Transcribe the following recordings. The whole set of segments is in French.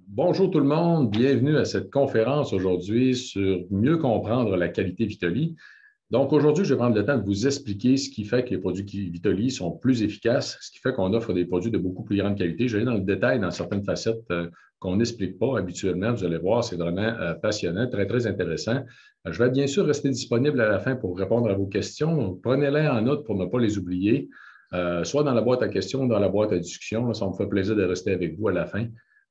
Bonjour tout le monde, bienvenue à cette conférence aujourd'hui sur mieux comprendre la qualité Vitoli. Donc aujourd'hui, je vais prendre le temps de vous expliquer ce qui fait que les produits Vitoli sont plus efficaces, ce qui fait qu'on offre des produits de beaucoup plus grande qualité. Je vais aller dans le détail dans certaines facettes qu'on n'explique pas habituellement. Vous allez voir, c'est vraiment passionnant, très, très intéressant. Je vais bien sûr rester disponible à la fin pour répondre à vos questions. Prenez-les en note pour ne pas les oublier, soit dans la boîte à questions ou dans la boîte à discussion. Ça me fait plaisir de rester avec vous à la fin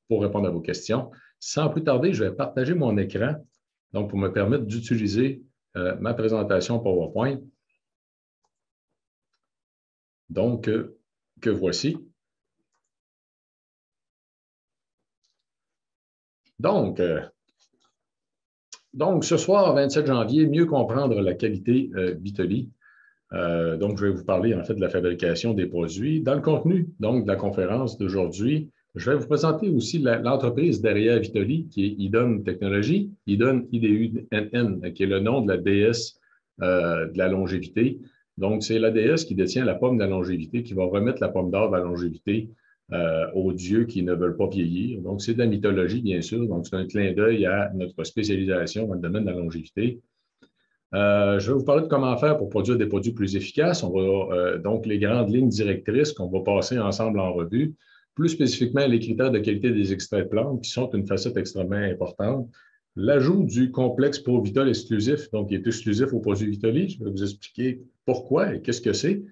pour répondre à vos questions. Sans plus tarder, je vais partager mon écran, donc pour me permettre d'utiliser ma présentation PowerPoint. Donc, que voici. Donc, ce soir, 27 janvier, mieux comprendre la qualité Vitoli. Donc, je vais vous parler en fait de la fabrication des produits. Dans le contenu donc, de la conférence d'aujourd'hui, je vais vous présenter aussi l'entreprise derrière Vitoli, qui est Idun Technologies, Idun, IDUNN, qui est le nom de la déesse de la longévité. Donc, c'est la déesse qui détient la pomme de la longévité, qui va remettre la pomme d'or de la longévité aux dieux qui ne veulent pas vieillir. Donc, c'est de la mythologie, bien sûr. Donc, c'est un clin d'œil à notre spécialisation dans le domaine de la longévité. Je vais vous parler de comment faire pour produire des produits plus efficaces. On va donc les grandes lignes directrices qu'on va passer ensemble en revue. Plus spécifiquement, les critères de qualité des extraits de plantes, qui sont une facette extrêmement importante. L'ajout du complexe Pro-Vitol exclusif, donc qui est exclusif aux produits Vitoli. Je vais vous expliquer pourquoi et qu'est-ce que c'est.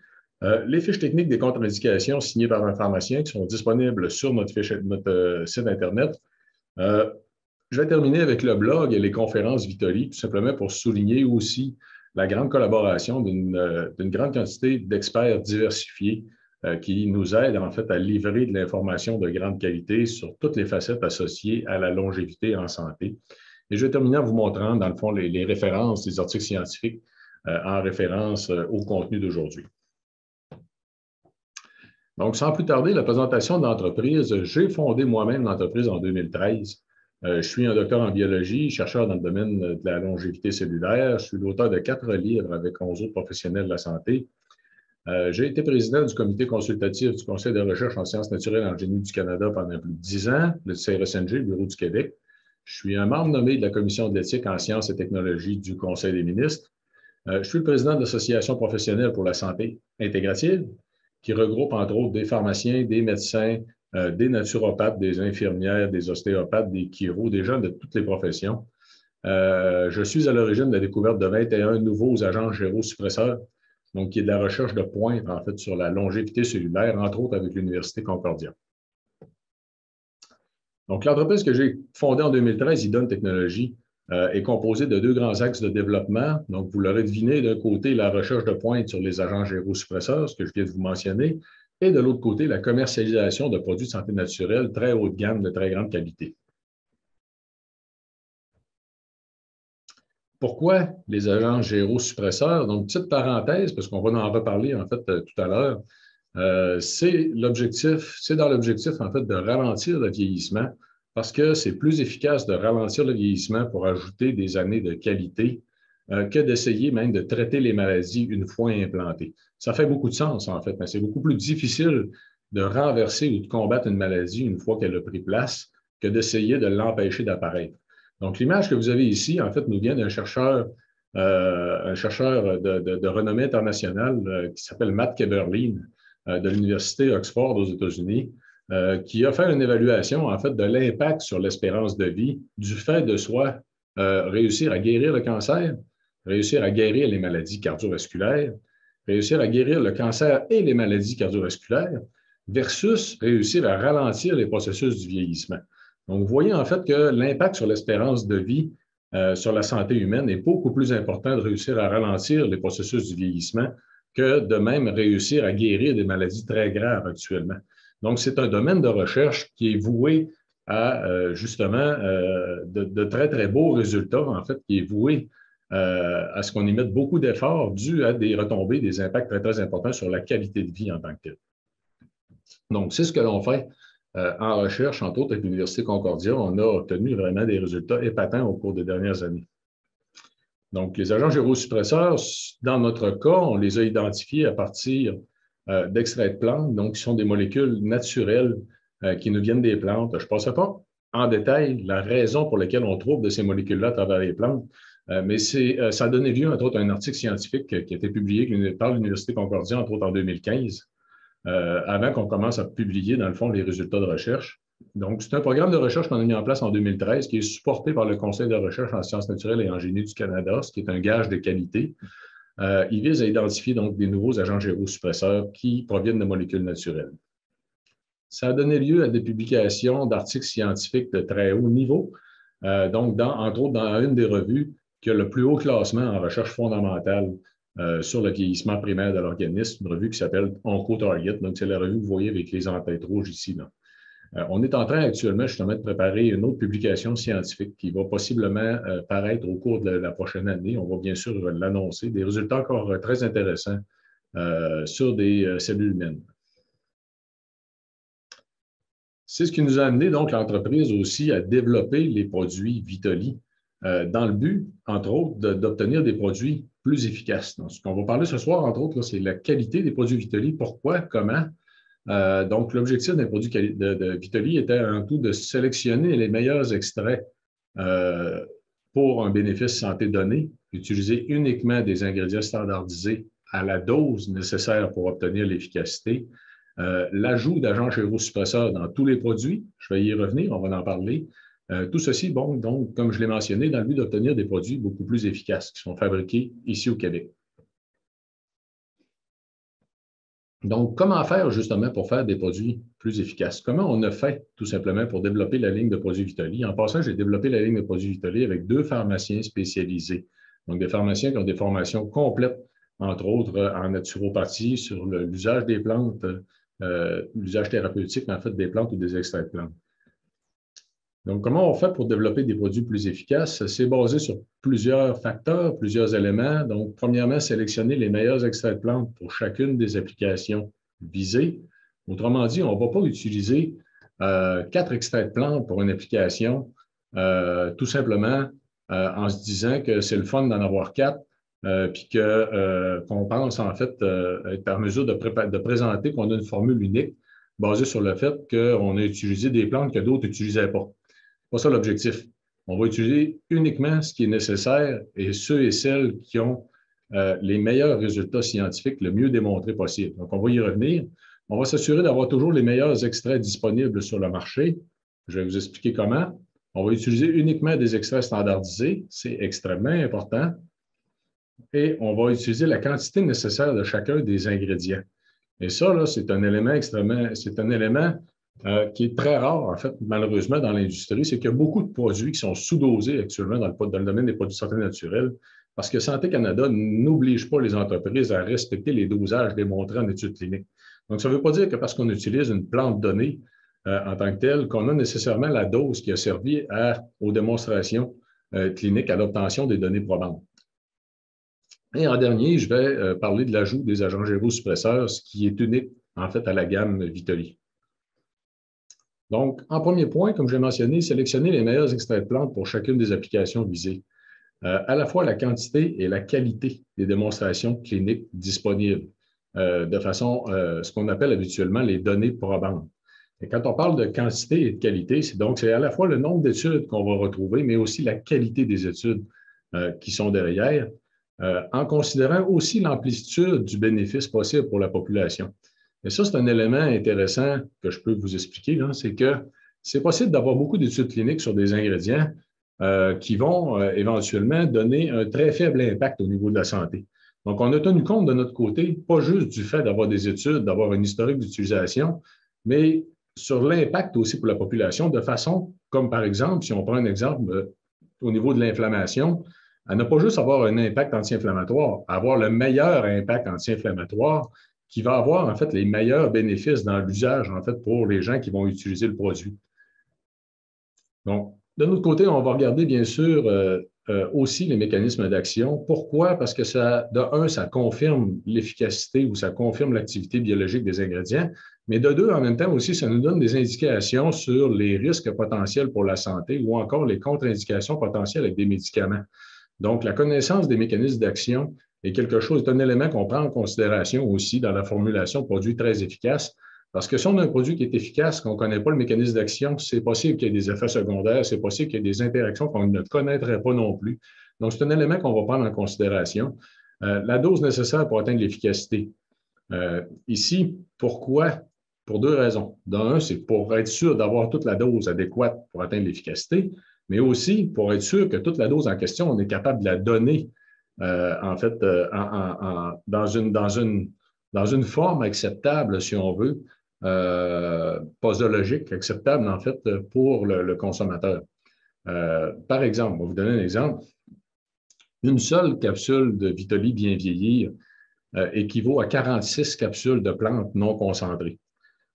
Les fiches techniques des contre-indications signées par un pharmacien qui sont disponibles sur notre site Internet. Je vais terminer avec le blog et les conférences Vitoli, tout simplement pour souligner aussi la grande collaboration d'une grande quantité d'experts diversifiés qui nous aident en fait à livrer de l'information de grande qualité sur toutes les facettes associées à la longévité en santé. Et je vais terminer en vous montrant, dans le fond, les références des articles scientifiques en référence au contenu d'aujourd'hui. Donc, sans plus tarder, la présentation de l'entreprise. J'ai fondé moi-même l'entreprise en 2013. Je suis un docteur en biologie, chercheur dans le domaine de la longévité cellulaire. Je suis l'auteur de 4 livres avec 11 autres professionnels de la santé. J'ai été président du comité consultatif du Conseil de recherche en sciences naturelles et en génie du Canada pendant plus de 10 ans, le CRSNG, le Bureau du Québec. Je suis un membre nommé de la Commission de l'éthique en sciences et technologies du Conseil des ministres. Je suis le président de l'Association professionnelle pour la santé intégrative, qui regroupe entre autres des pharmaciens, des médecins, des naturopathes, des infirmières, des ostéopathes, des chiro, des gens de toutes les professions. Je suis à l'origine de la découverte de 21 nouveaux agents gérosuppresseurs, donc qui est de la recherche de pointe en fait sur la longévité cellulaire, entre autres avec l'Université Concordia. Donc, l'entreprise que j'ai fondée en 2013, Idun Technologies, est composée de 2 grands axes de développement. Donc, vous l'aurez deviné, d'un côté, la recherche de pointe sur les agents gérosuppresseurs, ce que je viens de vous mentionner, et de l'autre côté, la commercialisation de produits de santé naturelle très haut de gamme, de très grande qualité. Pourquoi les agents gérosuppresseurs? Donc, petite parenthèse, parce qu'on va en reparler en fait tout à l'heure. C'est dans l'objectif en fait de ralentir le vieillissement parce que c'est plus efficace de ralentir le vieillissement pour ajouter des années de qualité que d'essayer même de traiter les maladies une fois implantées. Ça fait beaucoup de sens en fait, mais c'est beaucoup plus difficile de renverser ou de combattre une maladie une fois qu'elle a pris place que d'essayer de l'empêcher d'apparaître. Donc, l'image que vous avez ici, en fait, nous vient d'un chercheur de renommée internationale qui s'appelle Matt Keberlin, de l'Université Oxford aux États-Unis, qui a fait une évaluation, en fait, de l'impact sur l'espérance de vie du fait de soit réussir à guérir le cancer, réussir à guérir les maladies cardiovasculaires, réussir à guérir le cancer et les maladies cardiovasculaires, versus réussir à ralentir les processus du vieillissement. Donc, vous voyez en fait que l'impact sur l'espérance de vie sur la santé humaine est beaucoup plus important de réussir à ralentir les processus du vieillissement que de même réussir à guérir des maladies très graves actuellement. Donc, c'est un domaine de recherche qui est voué à justement de très, très beaux résultats, en fait, qui est voué à ce qu'on y mette beaucoup d'efforts dû à des retombées, des impacts très, très importants sur la qualité de vie en tant que telle. Donc, c'est ce que l'on fait en recherche, entre autres avec l'Université Concordia. On a obtenu vraiment des résultats épatants au cours des dernières années. Donc, les agents gérosuppresseurs, dans notre cas, on les a identifiés à partir d'extraits de plantes, donc qui sont des molécules naturelles qui nous viennent des plantes. Je ne passerai pas en détail la raison pour laquelle on trouve de ces molécules-là à travers les plantes. Mais ça a donné lieu, entre autres, à un article scientifique qui a été publié par l'Université Concordia, entre autres, en 2015, avant qu'on commence à publier, dans le fond, les résultats de recherche. Donc, c'est un programme de recherche qu'on a mis en place en 2013 qui est supporté par le Conseil de recherche en sciences naturelles et en génie du Canada, ce qui est un gage de qualité. Il vise à identifier donc des nouveaux agents gyrosuppresseurs qui proviennent de molécules naturelles. Ça a donné lieu à des publications d'articles scientifiques de très haut niveau, donc entre autres dans une des revues qui a le plus haut classement en recherche fondamentale sur le vieillissement primaire de l'organisme, une revue qui s'appelle OncoTarget. Donc, c'est la revue que vous voyez avec les en-têtes rouges ici. On est en train actuellement justement de préparer une autre publication scientifique qui va possiblement paraître au cours de la prochaine année. On va bien sûr l'annoncer. Des résultats encore très intéressants sur des cellules humaines. C'est ce qui nous a amené donc l'entreprise aussi à développer les produits Vitoli dans le but, entre autres, d'obtenir des produits plus efficaces. Donc, ce qu'on va parler ce soir, entre autres, c'est la qualité des produits Vitoli. Pourquoi? Comment? Donc, l'objectif d'un produit de Vitoli était un tout de sélectionner les meilleurs extraits pour un bénéfice santé donné, utiliser uniquement des ingrédients standardisés à la dose nécessaire pour obtenir l'efficacité, l'ajout d'agents gyrosuppresseurs dans tous les produits, je vais y revenir, on va en parler. Tout ceci, bon, donc, comme je l'ai mentionné, dans le but d'obtenir des produits beaucoup plus efficaces qui sont fabriqués ici au Québec. Donc, comment faire justement pour faire des produits plus efficaces? Comment on a fait tout simplement pour développer la ligne de produits Vitoli? En passant, j'ai développé la ligne de produits Vitoli avec 2 pharmaciens spécialisés. Donc, des pharmaciens qui ont des formations complètes, entre autres en naturopathie, sur l'usage des plantes, l'usage thérapeutique en fait des plantes ou des extraits de plantes. Donc, comment on fait pour développer des produits plus efficaces? C'est basé sur plusieurs facteurs, plusieurs éléments. Donc, premièrement, sélectionner les meilleurs extraits de plantes pour chacune des applications visées. Autrement dit, on ne va pas utiliser 4 extraits de plantes pour une application, tout simplement en se disant que c'est le fun d'en avoir 4, puis qu'on pense en fait être en mesure de présenter qu'on a une formule unique basée sur le fait qu'on a utilisé des plantes que d'autres n'utilisaient pas. C'est pas ça l'objectif. On va utiliser uniquement ce qui est nécessaire et ceux et celles qui ont les meilleurs résultats scientifiques le mieux démontrés possible. Donc, on va y revenir. On va s'assurer d'avoir toujours les meilleurs extraits disponibles sur le marché. Je vais vous expliquer comment. On va utiliser uniquement des extraits standardisés. C'est extrêmement important. Et on va utiliser la quantité nécessaire de chacun des ingrédients. Et ça, là, c'est un élément qui est très rare, en fait, malheureusement, dans l'industrie, c'est qu'il y a beaucoup de produits qui sont sous-dosés actuellement dans le domaine des produits de santé naturelle, parce que Santé Canada n'oblige pas les entreprises à respecter les dosages démontrés en études cliniques. Donc, ça ne veut pas dire que parce qu'on utilise une plante donnée en tant que telle, qu'on a nécessairement la dose qui a servi aux démonstrations cliniques à l'obtention des données probantes. Et en dernier, je vais parler de l'ajout des agents gyrosuppresseurs, ce qui est unique, en fait, à la gamme Vitoli. Donc, en premier point, comme je l'ai mentionné, sélectionner les meilleurs extraits de plantes pour chacune des applications visées. À la fois la quantité et la qualité des démonstrations cliniques disponibles, de façon, ce qu'on appelle habituellement les données probantes. Et quand on parle de quantité et de qualité, c'est à la fois le nombre d'études qu'on va retrouver, mais aussi la qualité des études qui sont derrière, en considérant aussi l'amplitude du bénéfice possible pour la population. Et ça, c'est un élément intéressant que je peux vous expliquer, c'est que c'est possible d'avoir beaucoup d'études cliniques sur des ingrédients qui vont éventuellement donner un très faible impact au niveau de la santé. Donc, on a tenu compte de notre côté, pas juste du fait d'avoir des études, d'avoir un historique d'utilisation, mais sur l'impact aussi pour la population, de façon, comme par exemple, si on prend un exemple au niveau de l'inflammation, à ne pas juste avoir un impact anti-inflammatoire, avoir le meilleur impact anti-inflammatoire qui va avoir en fait les meilleurs bénéfices dans l'usage en fait pour les gens qui vont utiliser le produit. Donc, de notre côté, on va regarder bien sûr aussi les mécanismes d'action. Pourquoi? Parce que ça confirme l'efficacité ou ça confirme l'activité biologique des ingrédients, mais de deux, en même temps aussi, ça nous donne des indications sur les risques potentiels pour la santé ou encore les contre-indications potentielles avec des médicaments. Donc, la connaissance des mécanismes d'action est un élément qu'on prend en considération aussi dans la formulation de produits très efficaces Parce que si on a un produit qui est efficace, qu'on ne connaît pas le mécanisme d'action, c'est possible qu'il y ait des effets secondaires, c'est possible qu'il y ait des interactions qu'on ne connaîtrait pas non plus. Donc, c'est un élément qu'on va prendre en considération. La dose nécessaire pour atteindre l'efficacité. Ici, pourquoi? Pour deux raisons. D'un, c'est pour être sûr d'avoir toute la dose adéquate pour atteindre l'efficacité, mais aussi pour être sûr que toute la dose en question, on est capable de la donner, en fait, dans une forme acceptable, si on veut, posologique, acceptable, en fait, pour le consommateur. Par exemple, on va vous donner un exemple. Une seule capsule de Vitoli bien vieillir équivaut à 46 capsules de plantes non concentrées.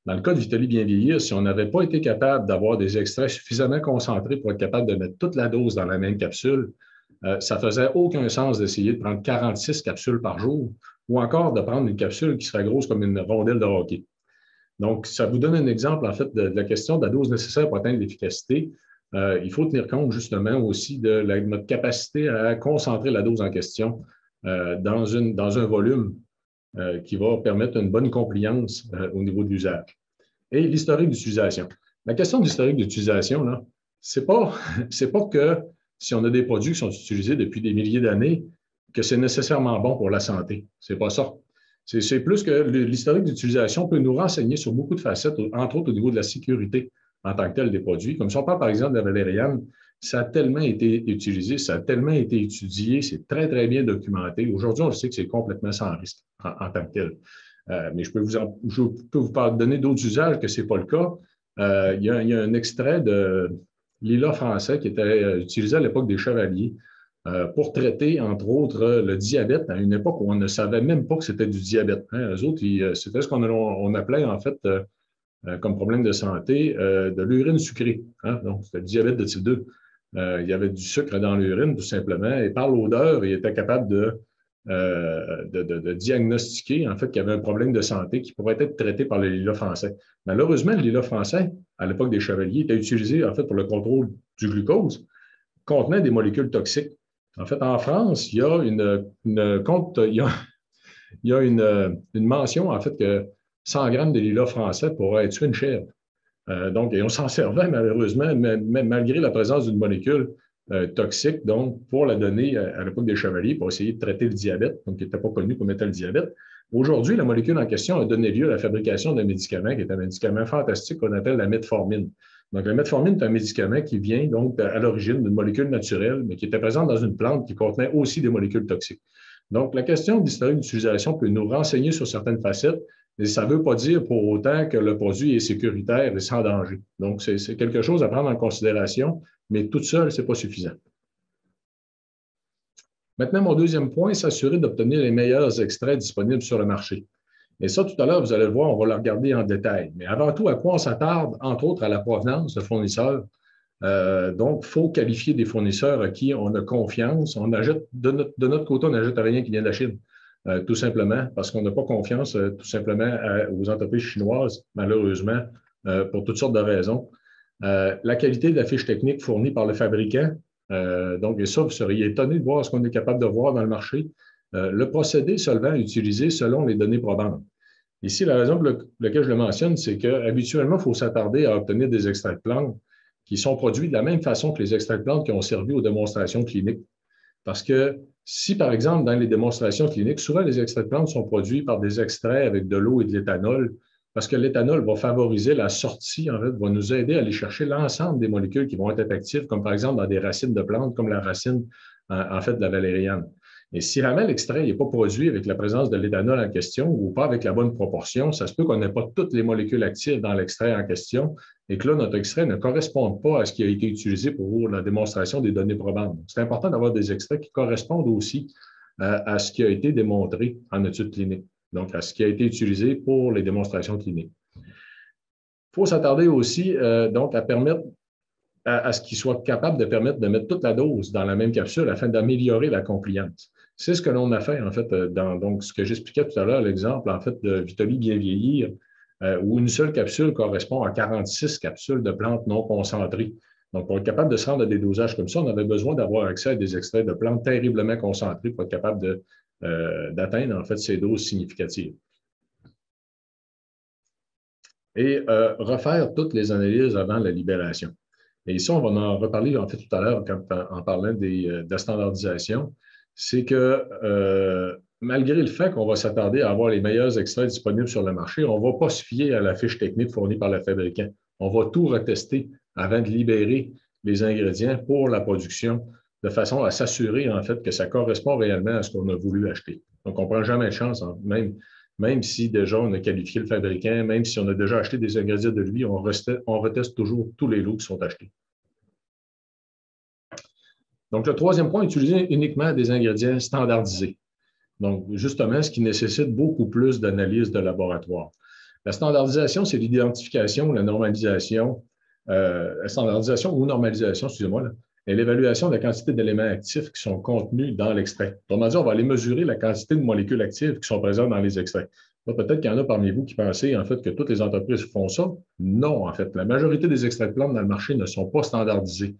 Dans le cas de Vitoli bien vieillir, si on n'avait pas été capable d'avoir des extraits suffisamment concentrés pour être capable de mettre toute la dose dans la même capsule, ça ne faisait aucun sens d'essayer de prendre 46 capsules par jour ou encore de prendre une capsule qui serait grosse comme une rondelle de hockey. Donc, ça vous donne un exemple, en fait, de la question de la dose nécessaire pour atteindre l'efficacité. Il faut tenir compte, justement, aussi de notre capacité à concentrer la dose en question dans un volume qui va permettre une bonne compliance au niveau de l'usage. Et l'historique d'utilisation. La question de l'historique d'utilisation, là, c'est pas que si on a des produits qui sont utilisés depuis des milliers d'années, que c'est nécessairement bon pour la santé. C'est pas ça. C'est plus que l'historique d'utilisation peut nous renseigner sur beaucoup de facettes, entre autres au niveau de la sécurité en tant que tel des produits. Comme si on parle par exemple de la valériane, ça a tellement été utilisé, ça a tellement été étudié, c'est très, très bien documenté. Aujourd'hui, on le sait que c'est complètement sans risque en tant que tel. Mais je peux vous donner d'autres usages que ce n'est pas le cas. Il y a un extrait de lilas français qui était utilisé à l'époque des chevaliers pour traiter, entre autres, le diabète à une époque où on ne savait même pas que c'était du diabète. Hein. Eux autres, c'était ce qu'on appelait, en fait, comme problème de santé, de l'urine sucrée. Hein. Donc, c'était le diabète de type 2. Il y avait du sucre dans l'urine, tout simplement, et par l'odeur, il était capable de diagnostiquer, en fait, qu'il y avait un problème de santé qui pourrait être traité par le lilas français. Malheureusement, le lilas français, à l'époque des chevaliers, était utilisé, en fait, pour le contrôle du glucose, contenant des molécules toxiques. En fait, en France, il y a une mention, en fait, que 100 grammes de lilas français pourrait tuer une chèvre. Donc, et on s'en servait malheureusement, malgré la présence d'une molécule toxique, donc pour la donner à l'époque des chevaliers pour essayer de traiter le diabète, donc qui n'était pas connu comme étant le diabète. Aujourd'hui, la molécule en question a donné lieu à la fabrication d'un médicament qui est un médicament fantastique qu'on appelle la metformine. Donc, la metformine est un médicament qui vient donc à l'origine d'une molécule naturelle, mais qui était présente dans une plante qui contenait aussi des molécules toxiques. Donc, la question d'historique d'utilisation peut nous renseigner sur certaines facettes, mais ça ne veut pas dire pour autant que le produit est sécuritaire et sans danger. Donc, c'est quelque chose à prendre en considération, mais toute seule, ce n'est pas suffisant. Maintenant, mon deuxième point, s'assurer d'obtenir les meilleurs extraits disponibles sur le marché. Et ça, tout à l'heure, vous allez le voir, on va le regarder en détail. Mais avant tout, à quoi on s'attarde, entre autres, à la provenance de fournisseurs. Donc, il faut qualifier des fournisseurs à qui on a confiance. On achète, de notre côté, on n'achète rien qui vient de la Chine. Tout simplement parce qu'on n'a pas confiance tout simplement aux entreprises chinoises, malheureusement, pour toutes sortes de raisons. La qualité de la fiche technique fournie par le fabricant, donc, et ça, vous seriez étonné de voir ce qu'on est capable de voir dans le marché. Le procédé solvant utilisé selon les données probantes. Ici, la raison pour laquelle je le mentionne, c'est qu'habituellement, il faut s'attarder à obtenir des extraits de plantes qui sont produits de la même façon que les extraits de plantes qui ont servi aux démonstrations cliniques. Parce que si, par exemple, dans les démonstrations cliniques, souvent les extraits de plantes sont produits par des extraits avec de l'eau et de l'éthanol, parce que l'éthanol va favoriser la sortie, en fait, va nous aider à aller chercher l'ensemble des molécules qui vont être actives, comme par exemple dans des racines de plantes, comme la racine, en fait, de la valériane. Et si jamais l'extrait n'est pas produit avec la présence de l'éthanol en question ou pas avec la bonne proportion, ça se peut qu'on n'ait pas toutes les molécules actives dans l'extrait en question et que là, notre extrait ne corresponde pas à ce qui a été utilisé pour la démonstration des données probantes. C'est important d'avoir des extraits qui correspondent aussi à ce qui a été démontré en études cliniques, donc à ce qui a été utilisé pour les démonstrations cliniques. Il faut s'attarder aussi donc à permettre à ce qu'il soit capable de permettre de mettre toute la dose dans la même capsule afin d'améliorer la compliance. C'est ce que l'on a fait, en fait, dans donc, ce que j'expliquais tout à l'heure, l'exemple, en fait, de Vitoli bien vieillir, où une seule capsule correspond à 46 capsules de plantes non concentrées. Donc, pour être capable de se rendre à des dosages comme ça, on avait besoin d'avoir accès à des extraits de plantes terriblement concentrés pour être capable d'atteindre, en fait, ces doses significatives. et refaire toutes les analyses avant la libération. Et ici, on va en reparler en fait tout à l'heure en parlant de la standardisation. C'est que malgré le fait qu'on va s'attarder à avoir les meilleurs extraits disponibles sur le marché, on ne va pas se fier à la fiche technique fournie par le fabricant. On va tout retester avant de libérer les ingrédients pour la production de façon à s'assurer en fait que ça correspond réellement à ce qu'on a voulu acheter. Donc, on ne prend jamais de chance, hein, même si déjà on a qualifié le fabricant, même si on a déjà acheté des ingrédients de lui, on reteste toujours tous les lots qui sont achetés. Donc, le troisième point, utiliser uniquement des ingrédients standardisés. Donc, justement, ce qui nécessite beaucoup plus d'analyse de laboratoire. La standardisation, c'est l'identification, la normalisation, la standardisation ou normalisation, excusez-moi, et l'évaluation de la quantité d'éléments actifs qui sont contenus dans l'extrait. Autrement dit, on va aller mesurer la quantité de molécules actives qui sont présentes dans les extraits. Peut-être qu'il y en a parmi vous qui pensez en fait que toutes les entreprises font ça. Non, en fait, la majorité des extraits de plantes dans le marché ne sont pas standardisés.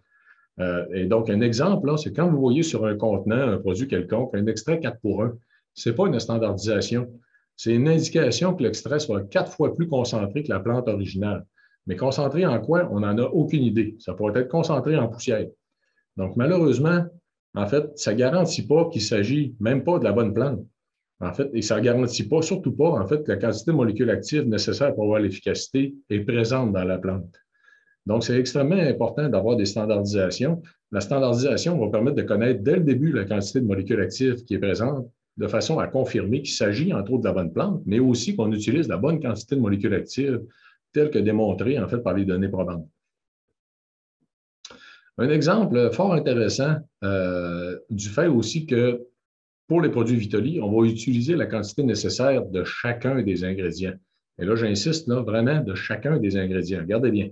Et donc, un exemple, c'est quand vous voyez sur un contenant un produit quelconque, un extrait 4 pour 1, ce n'est pas une standardisation. C'est une indication que l'extrait soit 4 fois plus concentré que la plante originale. Mais concentré en quoi? On n'en a aucune idée. Ça pourrait être concentré en poussière. Donc, malheureusement, en fait, ça ne garantit pas qu'il s'agit même pas de la bonne plante. En fait, et ça ne garantit pas, surtout pas, en fait, que la quantité de molécules actives nécessaire pour avoir l'efficacité est présente dans la plante. Donc, c'est extrêmement important d'avoir des standardisations. La standardisation va permettre de connaître dès le début la quantité de molécules actives qui est présente, de façon à confirmer qu'il s'agit entre autres de la bonne plante, mais aussi qu'on utilise la bonne quantité de molécules actives telles que démontrées en fait par les données probantes. Un exemple fort intéressant du fait aussi que pour les produits Vitoli, on va utiliser la quantité nécessaire de chacun des ingrédients. Et là, j'insiste là, vraiment de chacun des ingrédients. Regardez bien.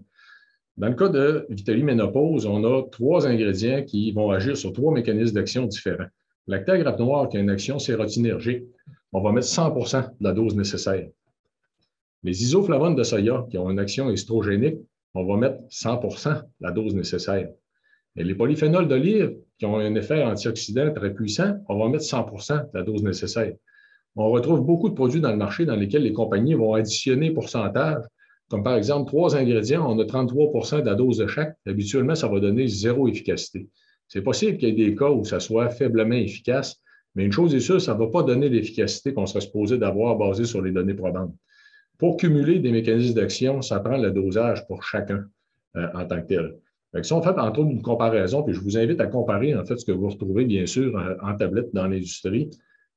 Dans le cas de Vitoli Ménopause, on a 3 ingrédients qui vont agir sur 3 mécanismes d'action différents. L'acteur grappe noire qui a une action sérotoninergique, on va mettre 100 de la dose nécessaire. Les isoflavones de soya qui ont une action estrogénique, on va mettre 100 de la dose nécessaire. Et les polyphénols d'olive qui ont un effet antioxydant très puissant, on va mettre 100 de la dose nécessaire. On retrouve beaucoup de produits dans le marché dans lesquels les compagnies vont additionner pourcentage. Comme par exemple, 3 ingrédients, on a 33 de la dose de chaque. Habituellement, ça va donner 0 efficacité. C'est possible qu'il y ait des cas où ça soit faiblement efficace, mais une chose est sûre, ça ne va pas donner l'efficacité qu'on serait supposé d'avoir basée sur les données probantes. Pour cumuler des mécanismes d'action, ça prend le dosage pour chacun en tant que tel. Donc, si on fait entre autres une comparaison, puis je vous invite à comparer en fait ce que vous retrouvez bien sûr en tablette dans l'industrie.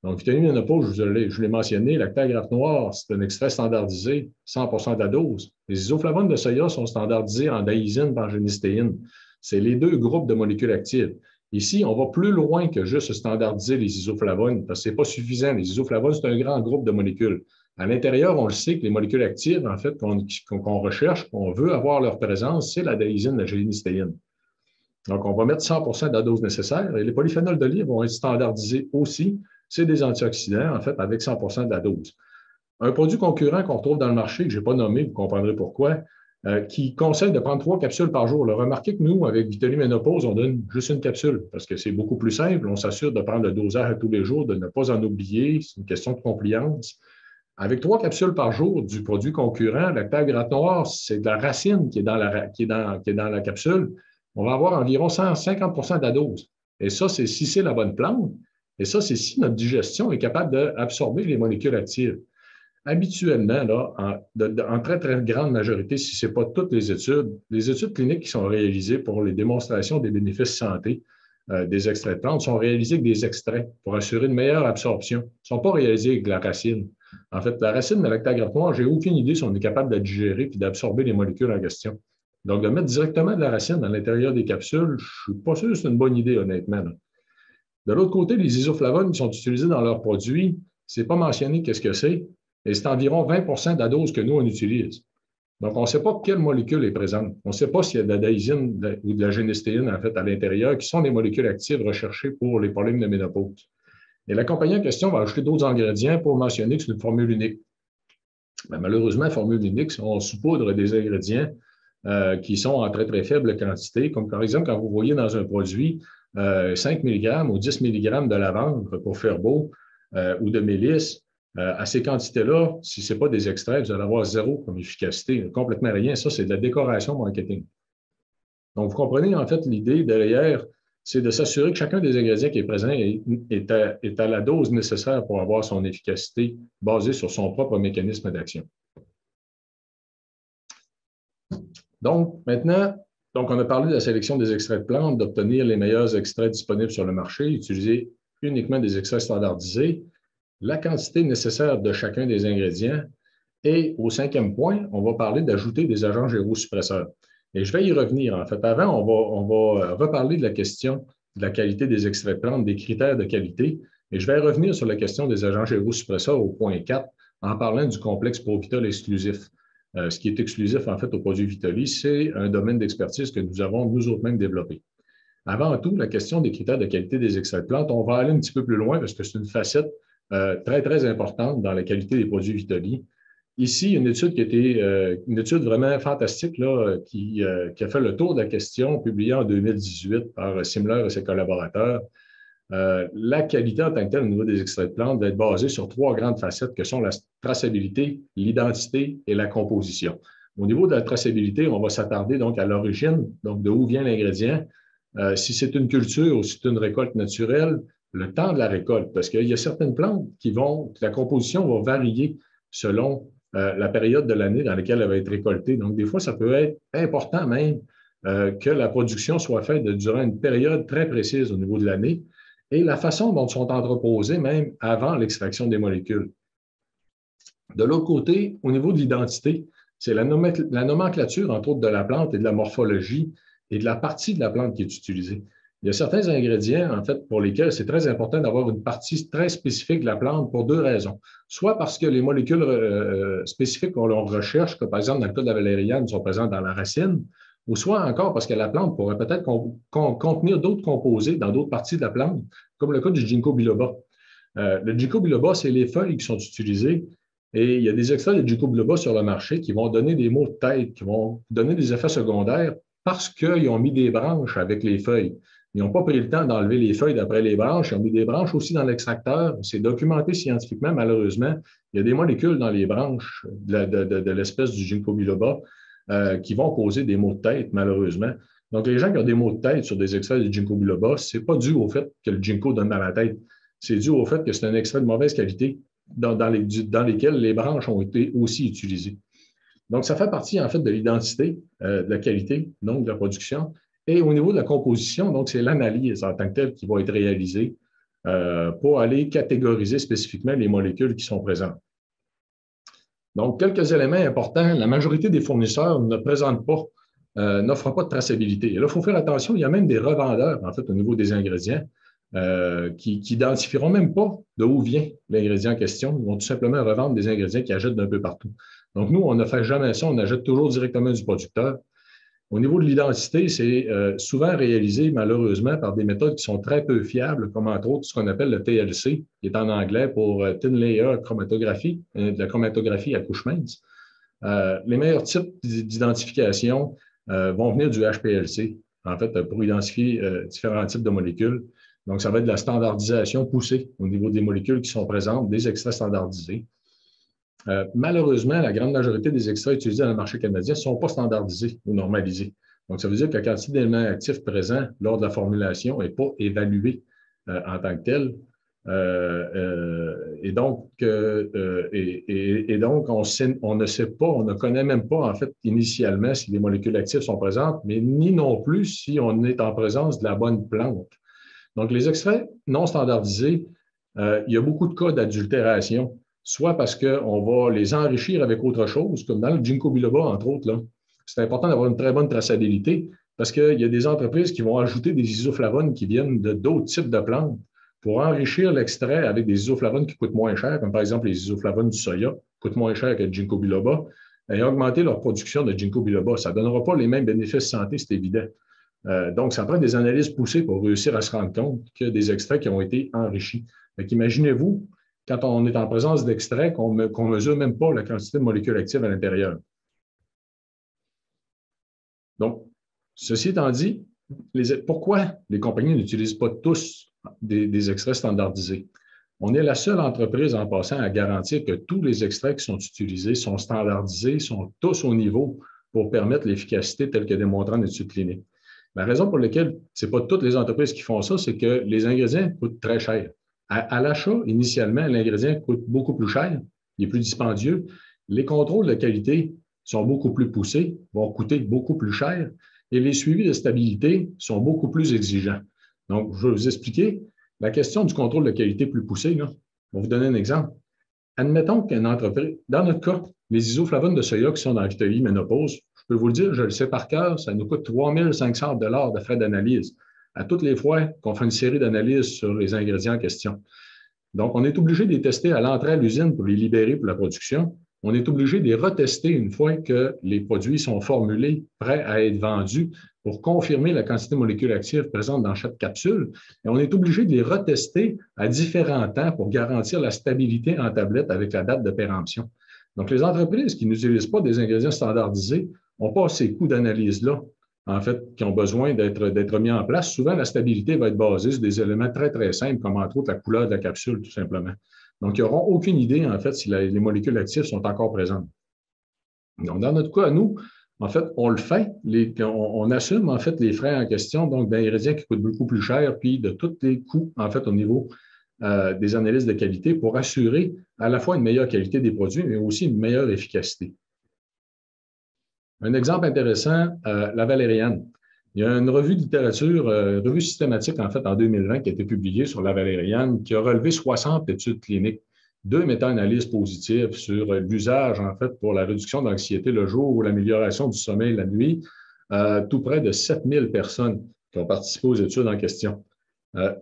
Donc, Vitoli Ménopause, je l'ai mentionné, l'acteur grappe noire, c'est un extrait standardisé, 100 de la dose. Les isoflavones de soya sont standardisés en daïsine par génistéine. C'est les 2 groupes de molécules actives. Ici, on va plus loin que juste standardiser les isoflavones, parce que ce n'est pas suffisant. Les isoflavones, c'est un grand groupe de molécules. À l'intérieur, on le sait que les molécules actives, en fait, qu'on recherche, qu'on veut avoir leur présence, c'est la daïsine, la génistéine. Donc, on va mettre 100 de la dose nécessaire et les polyphénols d'olive vont être standardisés aussi. C'est des antioxydants, en fait, avec 100 de la dose. Un produit concurrent qu'on retrouve dans le marché, que je n'ai pas nommé, vous comprendrez pourquoi, qui conseille de prendre 3 capsules par jour. Remarquez que nous, avec Vitoli Ménopause, on donne juste une capsule parce que c'est beaucoup plus simple. On s'assure de prendre le dosage à tous les jours, de ne pas en oublier. C'est une question de compliance. Avec 3 capsules par jour du produit concurrent, l'acteur grappe noire, c'est de la racine qui est dans la capsule. On va avoir environ 150 de la dose. Et ça, c'est si c'est la bonne plante. Et ça, c'est si notre digestion est capable d'absorber les molécules actives. Habituellement, là, en très, très grande majorité, si ce n'est pas toutes les études cliniques qui sont réalisées pour les démonstrations des bénéfices santé des extraits de plantes sont réalisées avec des extraits pour assurer une meilleure absorption. Ils ne sont pas réalisés avec de la racine. En fait, la racine de l'acteur grappe noire, je n'ai aucune idée si on est capable de la digérer et d'absorber les molécules en question. Donc, de mettre directement de la racine à l'intérieur des capsules, je ne suis pas sûr que c'est une bonne idée, honnêtement. Là. De l'autre côté, les isoflavones qui sont utilisés dans leurs produits, ce n'est pas mentionné qu'est-ce que c'est, et c'est environ 20 de la dose que nous, on utilise. Donc, on ne sait pas quelle molécule est présente. On ne sait pas s'il y a de la daïsine ou de la génistéine, en fait, à l'intérieur, qui sont les molécules actives recherchées pour les problèmes de ménopause. Et la compagnie en question va ajouter d'autres ingrédients pour mentionner que c'est une formule unique. Mais malheureusement, la formule unique, on saupoudre des ingrédients qui sont en très, très faible quantité, comme par exemple, quand vous voyez dans un produit 5 mg ou 10 mg de lavande pour faire beau ou de mélisse, À ces quantités-là, si ce n'est pas des extraits, vous allez avoir zéro comme efficacité, complètement rien. Ça, c'est de la décoration marketing. Donc, vous comprenez, en fait, l'idée derrière, c'est de s'assurer que chacun des ingrédients qui est présent est à la dose nécessaire pour avoir son efficacité basée sur son propre mécanisme d'action. Donc, maintenant, on a parlé de la sélection des extraits de plantes, d'obtenir les meilleurs extraits disponibles sur le marché, utiliser uniquement des extraits standardisés, la quantité nécessaire de chacun des ingrédients. Et au cinquième point, on va parler d'ajouter des agents gyrosuppresseurs. Et je vais y revenir. En fait, avant, on va reparler de la question de la qualité des extraits de plantes, des critères de qualité. Et je vais revenir sur la question des agents gyrosuppresseurs au point 4 en parlant du complexe Provitol exclusif. Ce qui est exclusif, en fait, au produit Vitoli, c'est un domaine d'expertise que nous avons nous autres mêmes développé. Avant tout, la question des critères de qualité des extraits de plantes, on va aller un petit peu plus loin parce que c'est une facette très, très importante dans la qualité des produits Vitoli. Ici, une étude qui a été une étude vraiment fantastique là, qui a fait le tour de la question, publiée en 2018 par Simler et ses collaborateurs. La qualité en tant que telle au niveau des extraits de plantes va être basée sur trois grandes facettes que sont la traçabilité, l'identité et la composition. Au niveau de la traçabilité, on va s'attarder donc à l'origine, donc de où vient l'ingrédient, si c'est une culture ou si c'est une récolte naturelle, le temps de la récolte, parce qu'il y a certaines plantes la composition va varier selon la période de l'année dans laquelle elle va être récoltée. Donc, des fois, ça peut être important même que la production soit faite durant une période très précise au niveau de l'année et la façon dont sont entreposées même avant l'extraction des molécules. De l'autre côté, au niveau de l'identité, c'est la nomenclature, entre autres, de la plante et de la morphologie et de la partie de la plante qui est utilisée. Il y a certains ingrédients, en fait, pour lesquels c'est très important d'avoir une partie très spécifique de la plante pour deux raisons. Soit parce que les molécules spécifiques qu'on recherche, comme par exemple dans le cas de la valériane, sont présentes dans la racine, ou soit encore parce que la plante pourrait peut-être contenir d'autres composés dans d'autres parties de la plante, comme le cas du ginkgo biloba. Le ginkgo biloba, c'est les feuilles qui sont utilisées et il y a des extraits de ginkgo biloba sur le marché qui vont donner des maux de tête, qui vont donner des effets secondaires parce qu'ils ont mis des branches avec les feuilles. Ils n'ont pas pris le temps d'enlever les feuilles d'après les branches. Ils ont mis des branches aussi dans l'extracteur. C'est documenté scientifiquement, malheureusement. Il y a des molécules dans les branches de l'espèce du ginkgo biloba qui vont causer des maux de tête, malheureusement. Donc, les gens qui ont des maux de tête sur des extraits de ginkgo biloba, ce n'est pas dû au fait que le ginkgo donne mal à la tête. C'est dû au fait que c'est un extrait de mauvaise qualité dans lesquels les branches ont été aussi utilisées. Donc, ça fait partie, en fait, de l'identité, de la qualité, donc de la production. Et au niveau de la composition, donc, c'est l'analyse en tant que telle qui va être réalisée pour aller catégoriser spécifiquement les molécules qui sont présentes. Donc, quelques éléments importants. La majorité des fournisseurs ne présentent pas, n'offrent pas de traçabilité. Et là, il faut faire attention, il y a même des revendeurs, en fait, au niveau des ingrédients, qui n'identifieront même pas d'où vient l'ingrédient en question. Ils vont tout simplement revendre des ingrédients qu'ils achètent d'un peu partout. Donc, nous, on ne fait jamais ça, on achète toujours directement du producteur. Au niveau de l'identité, c'est souvent réalisé, malheureusement, par des méthodes qui sont très peu fiables, comme entre autres ce qu'on appelle le TLC, qui est en anglais pour Thin Layer Chromatographie, de la chromatographie à couche mince. Les meilleurs types d'identification vont venir du HPLC, en fait, pour identifier différents types de molécules. Donc, ça va être de la standardisation poussée au niveau des molécules qui sont présentes, des extraits standardisés. Malheureusement, la grande majorité des extraits utilisés dans le marché canadien ne sont pas standardisés ou normalisés. Donc, ça veut dire que la quantité d'éléments actifs présents lors de la formulation n'est pas évaluée en tant que telle. Et donc, on ne sait pas, on ne connaît même pas, en fait, initialement, si les molécules actives sont présentes, mais ni non plus si on est en présence de la bonne plante. Donc, les extraits non standardisés, il y a beaucoup de cas d'adultération, soit parce qu'on va les enrichir avec autre chose, comme dans le ginkgo biloba, entre autres. C'est important d'avoir une très bonne traçabilité parce qu'il y a des entreprises qui vont ajouter des isoflavones qui viennent de d'autres types de plantes pour enrichir l'extrait avec des isoflavones qui coûtent moins cher, comme par exemple les isoflavones du soya, coûtent moins cher que le ginkgo biloba, et augmenter leur production de ginkgo biloba. Ça ne donnera pas les mêmes bénéfices santé, c'est évident. Donc, ça prend des analyses poussées pour réussir à se rendre compte que des extraits qui ont été enrichis. Imaginez-vous, quand on est en présence d'extraits, qu'on ne mesure même pas la quantité de molécules actives à l'intérieur. Donc, ceci étant dit, pourquoi les compagnies n'utilisent pas tous des extraits standardisés? On est la seule entreprise en passant à garantir que tous les extraits qui sont utilisés sont standardisés, sont tous au niveau pour permettre l'efficacité telle que démontrée en études cliniques. La raison pour laquelle ce n'est pas toutes les entreprises qui font ça, c'est que les ingrédients coûtent très cher. À l'achat, initialement, l'ingrédient coûte beaucoup plus cher, il est plus dispendieux. Les contrôles de qualité sont beaucoup plus poussés, vont coûter beaucoup plus cher, et les suivis de stabilité sont beaucoup plus exigeants. Donc, je vais vous expliquer la question du contrôle de qualité plus poussé. Là. Je vais vous donner un exemple. Admettons qu'une entreprise, dans notre cas, les isoflavones de soya qui sont dans la Vitaly Ménopause, je peux vous le dire, je le sais par cœur, ça nous coûte 3 500 $ de frais d'analyse à toutes les fois qu'on fait une série d'analyses sur les ingrédients en question. Donc, on est obligé de les tester à l'entrée à l'usine pour les libérer pour la production. On est obligé de les retester une fois que les produits sont formulés, prêts à être vendus pour confirmer la quantité de molécules actives présentes dans chaque capsule. Et on est obligé de les retester à différents temps pour garantir la stabilité en tablette avec la date de péremption. Donc, les entreprises qui n'utilisent pas des ingrédients standardisés n'ont pas ces coûts d'analyse-là, en fait, qui ont besoin d'être mis en place. Souvent, la stabilité va être basée sur des éléments très, très simples, comme entre autres la couleur de la capsule, tout simplement. Donc, ils n'auront aucune idée, en fait, si les molécules actives sont encore présentes. Donc, dans notre cas, à nous, en fait, on le fait, on assume, en fait, les frais en question, donc d'ingrédients qui coûtent beaucoup plus cher, puis de tous les coûts, en fait, au niveau des analyses de qualité pour assurer à la fois une meilleure qualité des produits, mais aussi une meilleure efficacité. Un exemple intéressant, la valériane. Il y a une revue de littérature, revue systématique, en fait, en 2020, qui a été publiée sur la valériane, qui a relevé 60 études cliniques, 2 méta-analyses positives sur l'usage, en fait, pour la réduction d'anxiété le jour ou l'amélioration du sommeil la nuit, tout près de 7000 personnes qui ont participé aux études en question.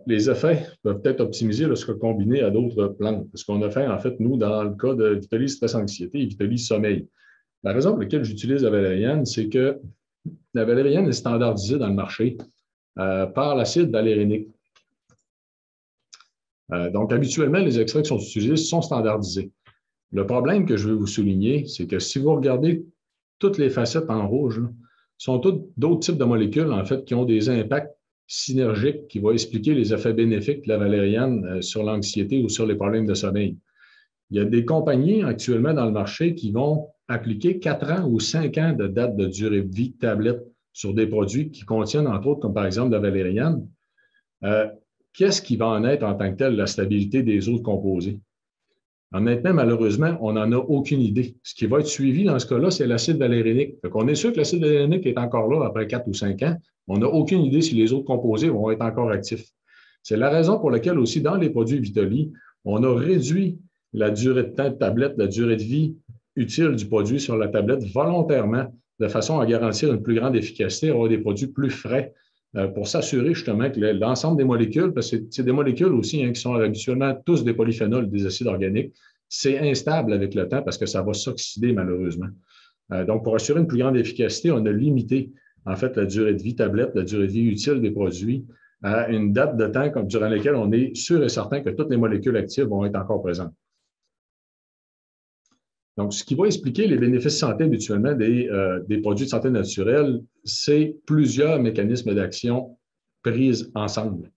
Les effets peuvent être optimisés lorsque combinés à d'autres plantes. Ce qu'on a fait, en fait, nous, dans le cas de Vitaly stress-anxiété et Vitaly sommeil. La raison pour laquelle j'utilise la valériane, c'est que la valériane est standardisée dans le marché par l'acide valérénique. Donc, habituellement, les extraits qui sont utilisés sont standardisés. Le problème que je veux vous souligner, c'est que si vous regardez toutes les facettes en rouge, là, sont toutes d'autres types de molécules, en fait, qui ont des impacts synergiques qui vont expliquer les effets bénéfiques de la valériane sur l'anxiété ou sur les problèmes de sommeil. Il y a des compagnies actuellement dans le marché qui vont appliquer 4 ans ou 5 ans de date de durée de vie de tablette sur des produits qui contiennent, entre autres, comme par exemple la valériane. Qu'est-ce qui va en être en tant que tel la stabilité des autres composés? Honnêtement, malheureusement, on n'en a aucune idée. Ce qui va être suivi dans ce cas-là, c'est l'acide valérénique. On est sûr que l'acide valérénique est encore là après 4 ou 5 ans. On n'a aucune idée si les autres composés vont être encore actifs. C'est la raison pour laquelle aussi, dans les produits Vitaly, on a réduit la durée de temps de tablette, la durée de vie utile du produit sur la tablette volontairement, de façon à garantir une plus grande efficacité, avoir des produits plus frais pour s'assurer justement que l'ensemble des molécules, parce que c'est des molécules aussi qui sont habituellement tous des polyphénols, des acides organiques, c'est instable avec le temps parce que ça va s'oxyder malheureusement. Donc, pour assurer une plus grande efficacité, on a limité en fait la durée de vie tablette, la durée de vie utile des produits à une date de temps durant laquelle on est sûr et certain que toutes les molécules actives vont être encore présentes. Donc, ce qui va expliquer les bénéfices santé habituellement des produits de santé naturelle, c'est plusieurs mécanismes d'action pris ensemble.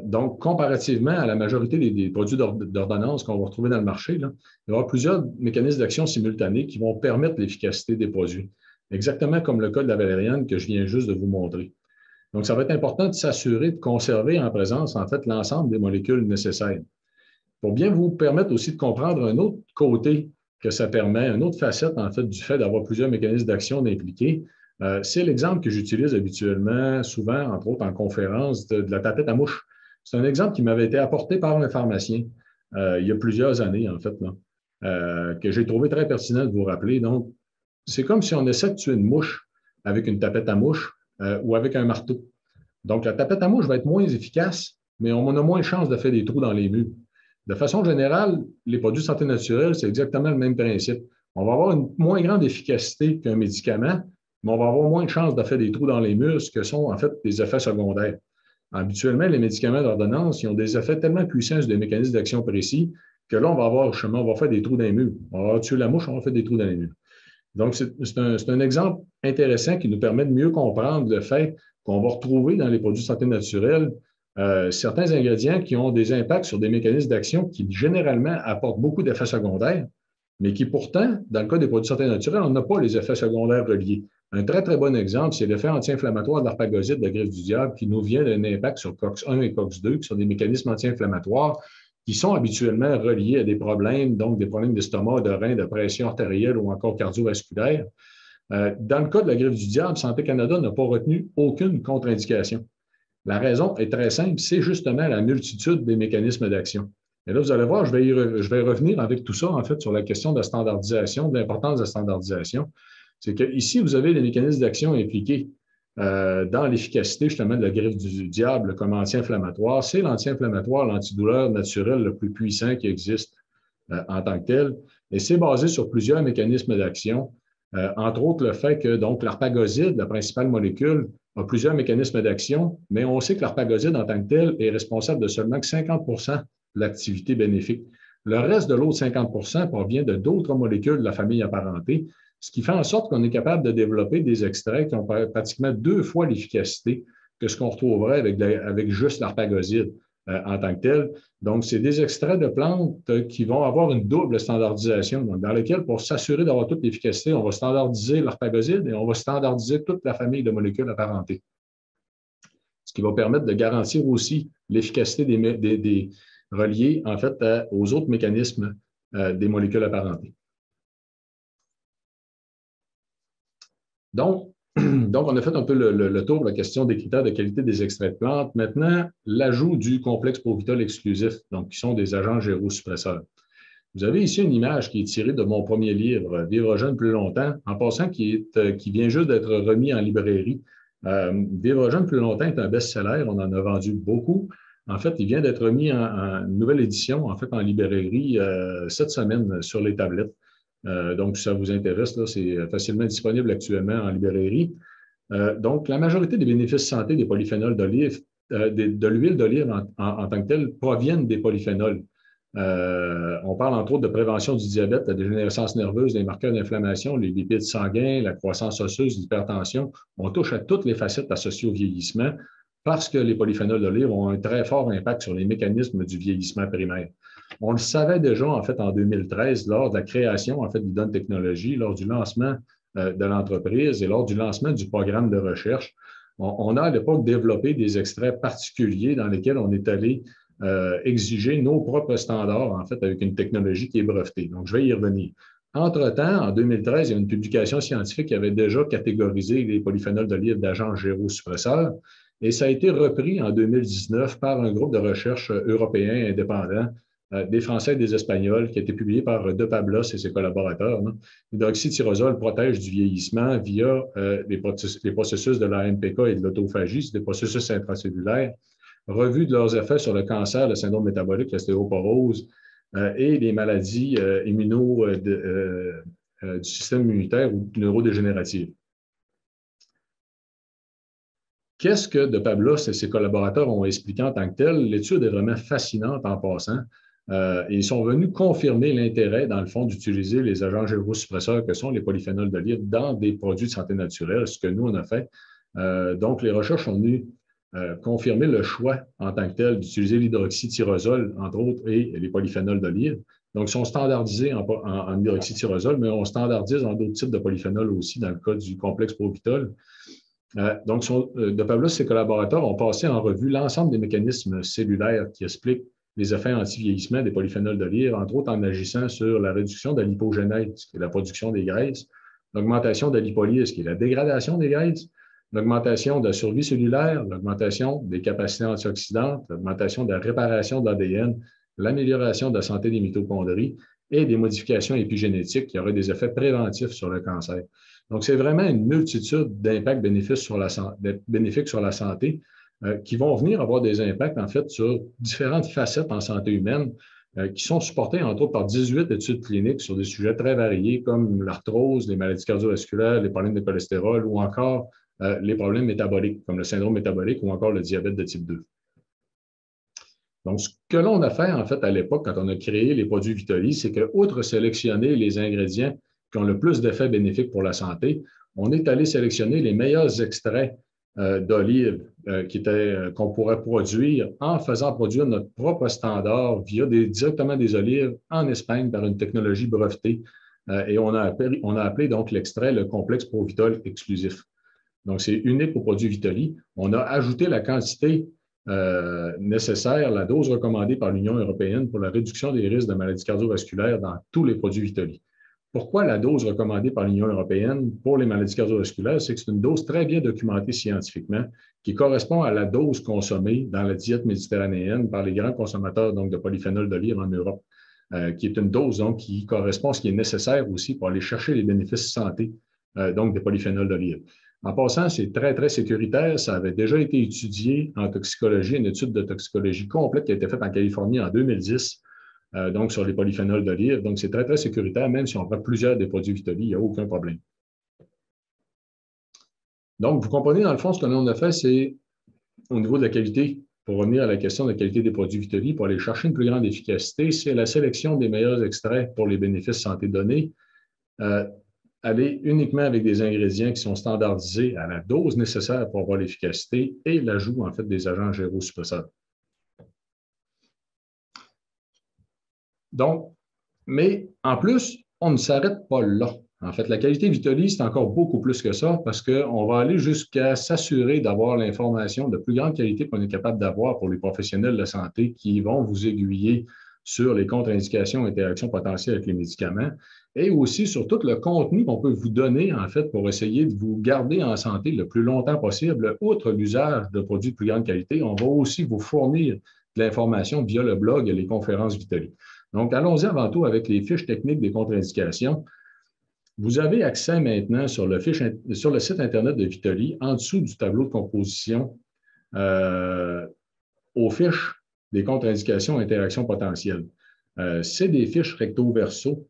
Donc, comparativement à la majorité des produits d'ordonnance qu'on va retrouver dans le marché, là, il y aura plusieurs mécanismes d'action simultanés qui vont permettre l'efficacité des produits, exactement comme le cas de la valériane que je viens juste de vous montrer. Donc, ça va être important de s'assurer de conserver en présence, en fait, l'ensemble des molécules nécessaires. Pour bien vous permettre aussi de comprendre un autre côté que ça permet, une autre facette, en fait, du fait d'avoir plusieurs mécanismes d'action impliqués, c'est l'exemple que j'utilise habituellement, souvent, entre autres en conférence, de la tapette à mouche. C'est un exemple qui m'avait été apporté par un pharmacien il y a plusieurs années, en fait, là, que j'ai trouvé très pertinent de vous rappeler. Donc, c'est comme si on essaie de tuer une mouche avec une tapette à mouche ou avec un marteau. Donc, la tapette à mouche va être moins efficace, mais on a moins de chances de faire des trous dans les murs. De façon générale, les produits de santé naturelle, c'est exactement le même principe. On va avoir une moins grande efficacité qu'un médicament, mais on va avoir moins de chances de faire des trous dans les murs, ce que sont en fait des effets secondaires. Habituellement, les médicaments d'ordonnance, ils ont des effets tellement puissants sur des mécanismes d'action précis que là, on va avoir chemin, on va faire des trous dans les murs. On va tuer la mouche, on va faire des trous dans les murs. Donc, c'est un exemple intéressant qui nous permet de mieux comprendre le fait qu'on va retrouver dans les produits de santé naturelle certains ingrédients qui ont des impacts sur des mécanismes d'action qui généralement apportent beaucoup d'effets secondaires, mais qui pourtant, dans le cas des produits de santé naturelle, on n'a pas les effets secondaires reliés. Un très, très bon exemple, c'est l'effet anti-inflammatoire de l'arpagosite de la greffe du diable qui nous vient d'un impact sur COX-1 et COX-2, qui sont des mécanismes anti-inflammatoires qui sont habituellement reliés à des problèmes, donc des problèmes d'estomac, de rein, de pression artérielle ou encore cardiovasculaire. Dans le cas de la greffe du diable, Santé Canada n'a pas retenu aucune contre-indication. La raison est très simple, c'est justement la multitude des mécanismes d'action. Et là, vous allez voir, je vais revenir avec tout ça, en fait, sur la question de la standardisation, de l'importance de la standardisation. C'est qu'ici, vous avez les mécanismes d'action impliqués dans l'efficacité, justement, de la greffe du diable comme anti-inflammatoire. C'est l'anti-inflammatoire, l'antidouleur naturel le plus puissant qui existe en tant que tel. Et c'est basé sur plusieurs mécanismes d'action, entre autres le fait que donc l'arpagoside, la principale molécule, a plusieurs mécanismes d'action, mais on sait que l'arpagoside en tant que tel est responsable de seulement 50 de l'activité bénéfique. Le reste de l'autre 50 provient de d'autres molécules de la famille apparentée, ce qui fait en sorte qu'on est capable de développer des extraits qui ont pratiquement 2 fois l'efficacité que ce qu'on retrouverait avec juste l'arpagoside en tant que tel. Donc, c'est des extraits de plantes qui vont avoir une double standardisation, donc dans lesquelles, pour s'assurer d'avoir toute l'efficacité, on va standardiser l'arpagoside et on va standardiser toute la famille de molécules apparentées. Ce qui va permettre de garantir aussi l'efficacité des reliés, en fait, aux autres mécanismes des molécules apparentées. Donc, on a fait un peu le tour de la question des critères de qualité des extraits de plantes. Maintenant, l'ajout du complexe Provitol exclusif, donc qui sont des agents gérosuppresseurs. Vous avez ici une image qui est tirée de mon premier livre, Vivre jeune plus longtemps, en passant qui vient juste d'être remis en librairie. Vivre jeune plus longtemps est un best-seller, on en a vendu beaucoup. En fait, il vient d'être remis en nouvelle édition, en fait, en librairie cette semaine sur les tablettes. Donc, si ça vous intéresse, c'est facilement disponible actuellement en librairie. Donc, la majorité des bénéfices santé des polyphénols d'olive, de l'huile d'olive en tant que telle, proviennent des polyphénols. On parle entre autres de prévention du diabète, la dégénérescence nerveuse, les marqueurs d'inflammation, les lipides sanguins, la croissance osseuse, l'hypertension. On touche à toutes les facettes associées au vieillissement parce que les polyphénols d'olive ont un très fort impact sur les mécanismes du vieillissement primaire. On le savait déjà, en fait, en 2013, lors de la création, en fait, d'Idon Technologies, lors du lancement de l'entreprise et lors du lancement du programme de recherche. On a à l'époque développé des extraits particuliers dans lesquels on est allé exiger nos propres standards, en fait, avec une technologie qui est brevetée. Donc, je vais y revenir. Entre-temps, en 2013, il y a une publication scientifique qui avait déjà catégorisé les polyphénols d'olive d'agents gérosuppresseurs et ça a été repris en 2019 par un groupe de recherche européen indépendant, des Français et des Espagnols, qui a été publié par De Pablos et ses collaborateurs. L'hydroxytyrosol protège du vieillissement via les processus de l'AMPK et de l'autophagie, c'est des processus intracellulaires, revue de leurs effets sur le cancer, le syndrome métabolique, l'ostéoporose et les maladies du système immunitaire ou neurodégénératives. Qu'est-ce que De Pablos et ses collaborateurs ont expliqué en tant que tel? L'étude est vraiment fascinante en passant. Ils sont venus confirmer l'intérêt, dans le fond, d'utiliser les agents gérosuppresseurs que sont les polyphénols d'olive dans des produits de santé naturelle, ce que nous, on a fait. Donc, les recherches ont venu confirmer le choix en tant que tel d'utiliser l'hydroxytyrosol, entre autres, et les polyphénols d'olive. Donc, ils sont standardisés en hydroxytyrosol, mais on standardise en d'autres types de polyphénols aussi, dans le cas du complexe Provitol. Donc, De Pablos et ses collaborateurs ont passé en revue l'ensemble des mécanismes cellulaires qui expliquent les effets anti-vieillissement des polyphénols d'olive, entre autres en agissant sur la réduction de la lipogénèse, qui est la production des graisses, l'augmentation de la lipolyse, qui est la dégradation des graisses, l'augmentation de la survie cellulaire, l'augmentation des capacités antioxydantes, l'augmentation de la réparation de l'ADN, l'amélioration de la santé des mitochondries et des modifications épigénétiques qui auraient des effets préventifs sur le cancer. Donc, c'est vraiment une multitude d'impacts bénéfiques sur la santé qui vont venir avoir des impacts, en fait, sur différentes facettes en santé humaine qui sont supportées, entre autres, par 18 études cliniques sur des sujets très variés comme l'arthrose, les maladies cardiovasculaires, les problèmes de cholestérol ou encore les problèmes métaboliques, comme le syndrome métabolique ou encore le diabète de type 2. Donc, ce que l'on a fait, en fait, à l'époque, quand on a créé les produits Vitoli, c'est que, outre sélectionner les ingrédients qui ont le plus d'effets bénéfiques pour la santé, on est allé sélectionner les meilleurs extraits d'olive qu'on pourrait produire en faisant produire notre propre standard directement des olives en Espagne par une technologie brevetée. Et on a appelé donc l'extrait le complexe Provitol exclusif. Donc, c'est unique au produit Vitoli. On a ajouté la quantité nécessaire, la dose recommandée par l'Union européenne pour la réduction des risques de maladies cardiovasculaires dans tous les produits Vitoli. Pourquoi la dose recommandée par l'Union européenne pour les maladies cardiovasculaires? C'est que c'est une dose très bien documentée scientifiquement qui correspond à la dose consommée dans la diète méditerranéenne par les grands consommateurs donc, de polyphénol d'olive en Europe, qui est une dose donc, qui correspond à ce qui est nécessaire aussi pour aller chercher les bénéfices santé donc des polyphénols d'olive. En passant, c'est très, très sécuritaire. Ça avait déjà été étudié en toxicologie, une étude de toxicologie complète qui a été faite en Californie en 2010, donc sur les polyphénols d'olive. Donc, c'est très, très sécuritaire, même si on prend plusieurs des produits Vitoli, il n'y a aucun problème. Donc, vous comprenez, dans le fond, ce que l'on a fait, c'est au niveau de la qualité, pour revenir à la question de la qualité des produits Vitoli, pour aller chercher une plus grande efficacité, c'est la sélection des meilleurs extraits pour les bénéfices santé donnés. Aller uniquement avec des ingrédients qui sont standardisés à la dose nécessaire pour avoir l'efficacité et l'ajout, en fait, des agents gérosuppresseurs. Donc, mais en plus, on ne s'arrête pas là. En fait, la qualité Vitoli, c'est encore beaucoup plus que ça parce qu'on va aller jusqu'à s'assurer d'avoir l'information de plus grande qualité qu'on est capable d'avoir pour les professionnels de santé qui vont vous aiguiller sur les contre-indications et interactions potentielles avec les médicaments et aussi sur tout le contenu qu'on peut vous donner, en fait, pour essayer de vous garder en santé le plus longtemps possible. Outre l'usage de produits de plus grande qualité, on va aussi vous fournir de l'information via le blog et les conférences Vitoli. Donc, allons-y avant tout avec les fiches techniques des contre-indications. Vous avez accès maintenant sur le site Internet de Vitoli, en dessous du tableau de composition, aux fiches des contre-indications et interactions potentielles. C'est des fiches recto-verso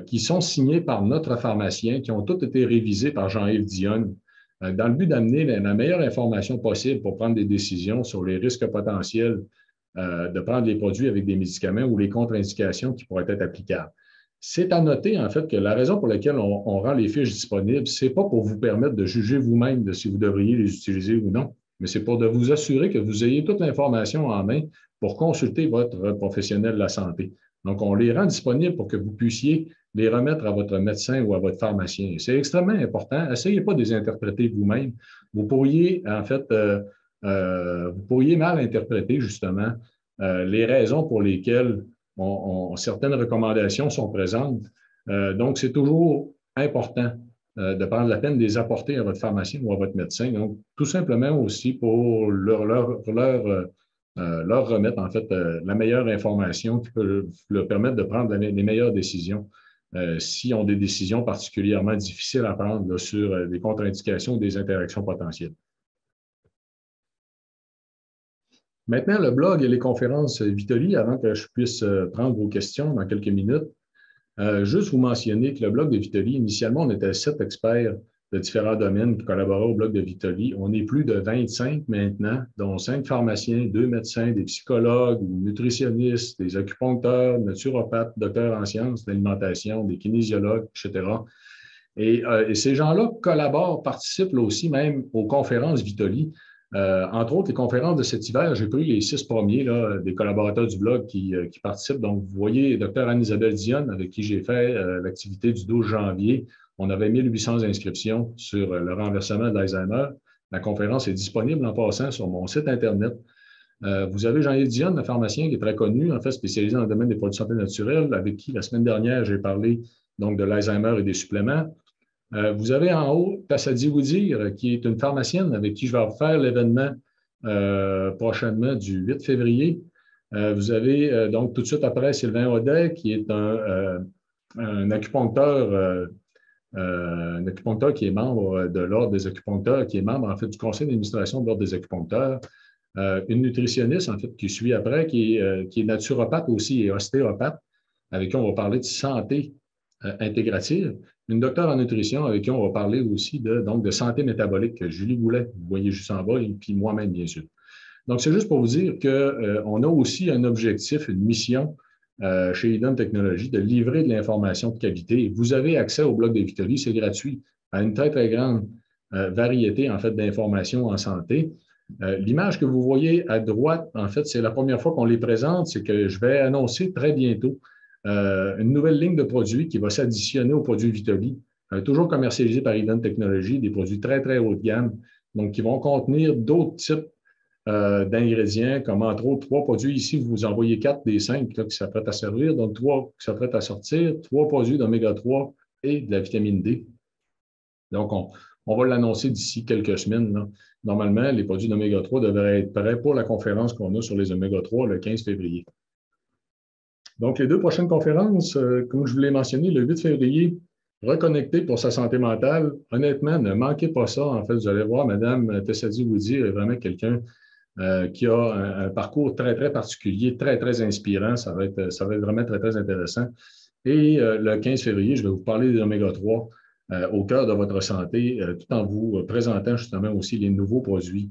qui sont signées par notre pharmacien, qui ont toutes été révisées par Jean-Yves Dionne, dans le but d'amener la meilleure information possible pour prendre des décisions sur les risques potentiels de prendre les produits avec des médicaments ou les contre-indications qui pourraient être applicables. C'est à noter, en fait, que la raison pour laquelle on rend les fiches disponibles, ce n'est pas pour vous permettre de juger vous-même de si vous devriez les utiliser ou non, mais c'est pour de vous assurer que vous ayez toute l'information en main pour consulter votre professionnel de la santé. Donc, on les rend disponibles pour que vous puissiez les remettre à votre médecin ou à votre pharmacien. C'est extrêmement important. Essayez pas de les interpréter vous-même. Vous pourriez, en fait, vous pourriez mal interpréter, justement, les raisons pour lesquelles certaines recommandations sont présentes. Donc, c'est toujours important de prendre la peine de les apporter à votre pharmacien ou à votre médecin. Donc, tout simplement aussi pour leur remettre, en fait, la meilleure information qui peut leur permettre de prendre les meilleures décisions s'ils ont des décisions particulièrement difficiles à prendre là, sur des contre-indications ou des interactions potentielles. Maintenant, le blog et les conférences Vitoli, avant que je puisse prendre vos questions dans quelques minutes, juste vous mentionner que le blog de Vitoli, initialement, on était 7 experts de différents domaines qui collaboraient au blog de Vitoli. On est plus de 25 maintenant, dont 5 pharmaciens, 2 médecins, des psychologues, nutritionnistes, des acupuncteurs, naturopathes, docteurs en sciences, d'alimentation, des kinésiologues, etc. Et ces gens-là collaborent, participent aussi même aux conférences Vitoli. Entre autres, les conférences de cet hiver, j'ai pris les 6 premiers là, des collaborateurs du blog qui participent. Donc, vous voyez, Dr Anne-Isabelle Dionne, avec qui j'ai fait l'activité du 12 janvier. On avait 1800 inscriptions sur le renversement de l'Alzheimer. La conférence est disponible en passant sur mon site Internet. Vous avez Jean-Yves Dionne, le pharmacien qui est très connu, en fait spécialisé dans le domaine des produits de santé naturelle, avec qui la semaine dernière, j'ai parlé donc, de l'Alzheimer et des suppléments. Vous avez en haut Tassadi Woudir, qui est une pharmacienne avec qui je vais faire l'événement prochainement du 8 février. Vous avez donc tout de suite après Sylvain Audet, qui est un acupuncteur qui est membre de l'Ordre des acupuncteurs, qui est membre en fait du conseil d'administration de l'Ordre des acupuncteurs. Une nutritionniste, en fait, qui suit après, qui est naturopathe aussi et ostéopathe, avec qui on va parler de santé intégrative. Une docteure en nutrition avec qui on va parler aussi donc de santé métabolique, Julie Goulet, vous voyez juste en bas, et puis moi-même, bien sûr. Donc, c'est juste pour vous dire qu'on a aussi un objectif, une mission chez Eden Technologies de livrer de l'information de qualité. Vous avez accès au blog de Vitoli, c'est gratuit, à une très, très grande variété, en fait, d'informations en santé. L'image que vous voyez à droite, en fait, c'est la première fois qu'on les présente, c'est que je vais annoncer très bientôt une nouvelle ligne de produits qui va s'additionner aux produits Vitoli, toujours commercialisés par Event Technologies, des produits très, très haut de gamme, donc qui vont contenir d'autres types d'ingrédients, comme entre autres 3 produits. Ici, vous en voyez 4 des 5 là, qui s'apprêtent à servir, donc 3 qui s'apprêtent à sortir, 3 produits d'oméga 3 et de la vitamine D. Donc, on va l'annoncer d'ici quelques semaines, là. Normalement, les produits d'oméga 3 devraient être prêts pour la conférence qu'on a sur les oméga 3 le 15 février. Donc, les 2 prochaines conférences, comme je vous l'ai mentionné, le 8 février, Reconnecter pour sa santé mentale. Honnêtement, ne manquez pas ça. En fait, vous allez voir, Mme Tessadi Woody est vraiment quelqu'un qui a un parcours très, très particulier, très, très inspirant. Ça va être vraiment très, très intéressant. Et le 15 février, je vais vous parler des oméga 3 au cœur de votre santé, tout en vous présentant justement aussi les nouveaux produits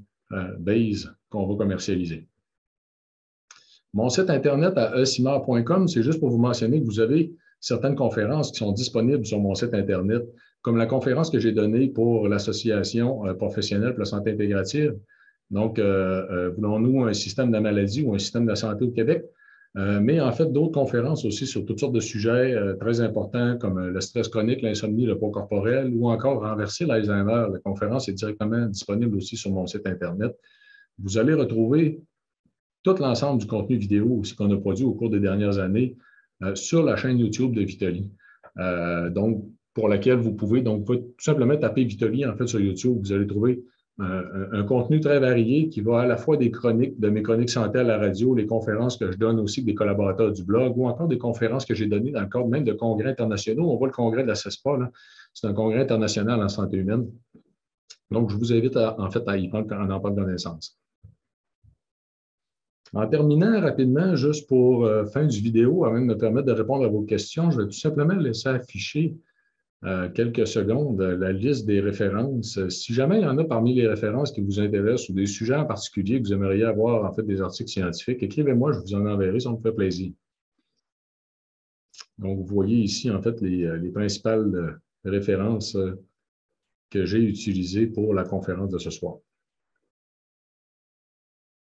BASE qu'on va commercialiser. Mon site Internet à esimar.com, c'est juste pour vous mentionner que vous avez certaines conférences qui sont disponibles sur mon site Internet, comme la conférence que j'ai donnée pour l'Association professionnelle pour la santé intégrative. Donc, voulons-nous un système de la maladie ou un système de la santé au Québec? Mais en fait, d'autres conférences aussi sur toutes sortes de sujets très importants comme le stress chronique, l'insomnie, le poids corporel ou encore renverser l'Alzheimer. La conférence est directement disponible aussi sur mon site Internet. Vous allez retrouver tout l'ensemble du contenu vidéo aussi qu'on a produit au cours des dernières années sur la chaîne YouTube de Vitoli. Donc, pour laquelle vous pouvez tout simplement taper Vitoli en fait sur YouTube. Vous allez trouver un contenu très varié qui va à la fois des chroniques, de mes chroniques santé à la radio, les conférences que je donne aussi avec des collaborateurs du blog ou encore des conférences que j'ai données dans le cadre même de congrès internationaux. On voit le congrès de la CESPA, c'est un congrès international en santé humaine. Donc, je vous invite en fait à y en prendre connaissance. En terminant rapidement, juste pour fin du vidéo, avant de me permettre de répondre à vos questions, je vais tout simplement laisser afficher quelques secondes la liste des références. Si jamais il y en a parmi les références qui vous intéressent ou des sujets en particulier que vous aimeriez avoir, en fait, des articles scientifiques, écrivez-moi, je vous en enverrai, ça me fait plaisir. Donc, vous voyez ici, en fait, les principales références que j'ai utilisées pour la conférence de ce soir.